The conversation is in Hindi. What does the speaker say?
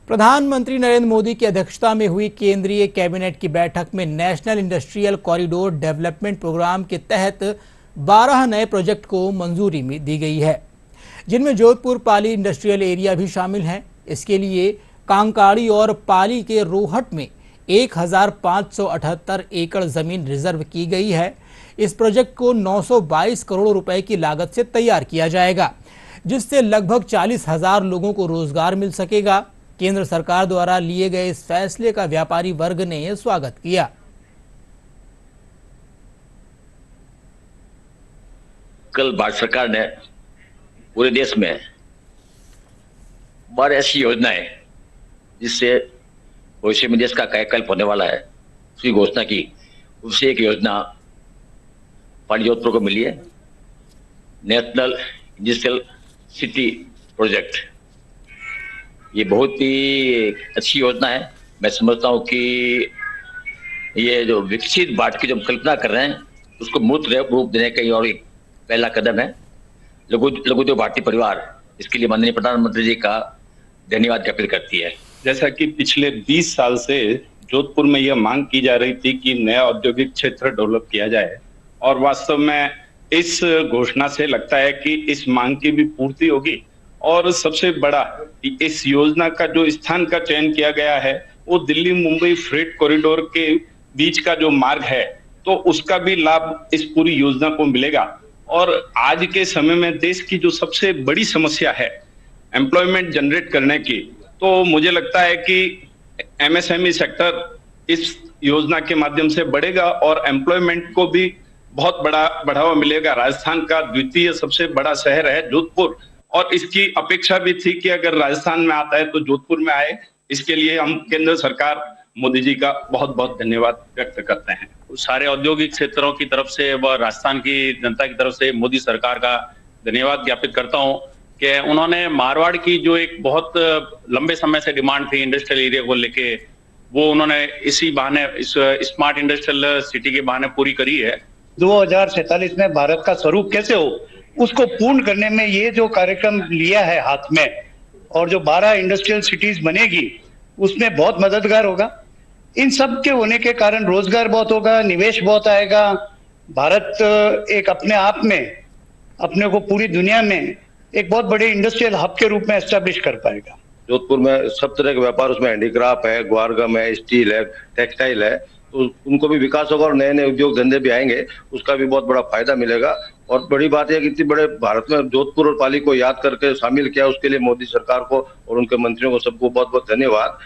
प्रधानमंत्री नरेंद्र मोदी की अध्यक्षता में हुई केंद्रीय कैबिनेट की बैठक में national industrial corridor development programme के तहत 12 नए प्रोजेक्ट को मंजूरी दी गई है, जिनमें जोधपुर पाली इंडस्ट्रियल एरिया भी शामिल है। इसके लिए कांकाड़ी और पाली के रोहट में 1578 एकड़ जमीन रिजर्व की गई है। इस प्रोजेक्ट को 922 करोड़ रुपए की लागत से तैयार किया जाएगा, जिससे लगभग 40,000 लोगों को रोजगार मिल सकेगा। केंद्र सरकार द्वारा लिए गए इस फैसले का व्यापारी वर्ग ने स्वागत किया। कल भारत सरकार ने पूरे देश में 12 ऐसी योजनाएं जिससे भविष्य में देश का कायाकल्प होने वाला है, उसकी घोषणा की। उससे एक योजना पाली जोधपुर को मिली है, नेशनल इंडस्ट्रियल सिटी प्रोजेक्ट। ये बहुत ही अच्छी योजना है। मैं समझता हूँ कि ये जो विकसित भारत की जो कल्पना कर रहे हैं उसको मूर्त रूप देने का और एक पहला कदम है। लघु उद्योग भारतीय परिवार इसके लिए माननीय प्रधानमंत्री जी का धन्यवाद ज्ञापित करती है। जैसा कि पिछले 20 साल से जोधपुर में यह मांग की जा रही थी कि नया औद्योगिक क्षेत्र डेवलप किया जाए, और वास्तव में इस घोषणा से लगता है कि इस मांग की भी पूर्ति होगी। और सबसे बड़ा, इस योजना का जो स्थान का चयन किया गया है वो दिल्ली मुंबई फ्रेट कॉरिडोर के बीच का जो मार्ग है, तो उसका भी लाभ इस पूरी योजना को मिलेगा। और आज के समय में देश की जो सबसे बड़ी समस्या है एम्प्लॉयमेंट जनरेट करने की, तो मुझे लगता है कि एमएसएमई सेक्टर इस योजना के माध्यम से बढ़ेगा और एम्प्लॉयमेंट को भी बहुत बड़ा बढ़ावा मिलेगा। राजस्थान का द्वितीय सबसे बड़ा शहर है जोधपुर, और इसकी अपेक्षा भी थी कि अगर राजस्थान में आता है तो जोधपुर में आए। इसके लिए हम केंद्र सरकार मोदी जी का बहुत बहुत धन्यवाद व्यक्त करते हैं। सारे औद्योगिक क्षेत्रों की तरफ से व राजस्थान की जनता की तरफ से मोदी सरकार का धन्यवाद ज्ञापित करता हूं कि उन्होंने मारवाड़ की जो एक बहुत लंबे समय से डिमांड थी इंडस्ट्रियल एरिया को लेके, वो उन्होंने इसी बहाने, इस स्मार्ट इंडस्ट्रियल सिटी के बहाने पूरी करी है। 2047 में भारत का स्वरूप कैसे हो, उसको पूर्ण करने में ये जो कार्यक्रम लिया है हाथ में, और जो 12 इंडस्ट्रियल सिटीज बनेगी उसमें बहुत मददगार होगा। इन सब के होने के कारण रोजगार बहुत होगा, निवेश बहुत आएगा। भारत एक अपने आप में अपने को पूरी दुनिया में एक बहुत बड़े इंडस्ट्रियल हब के रूप में एस्टेब्लिश कर पाएगा। जोधपुर में सब तरह के व्यापार, उसमें हैंडीक्राफ्ट है, ग्वारगम है, स्टील है, टेक्सटाइल है, तो उनको भी विकास होगा और नए नए उद्योग धंधे भी आएंगे, उसका भी बहुत बड़ा फायदा मिलेगा। और बड़ी बात यह कि इतनी बड़े भारत में जोधपुर और पाली को याद करके शामिल किया, उसके लिए मोदी सरकार को और उनके मंत्रियों को सबको बहुत बहुत धन्यवाद।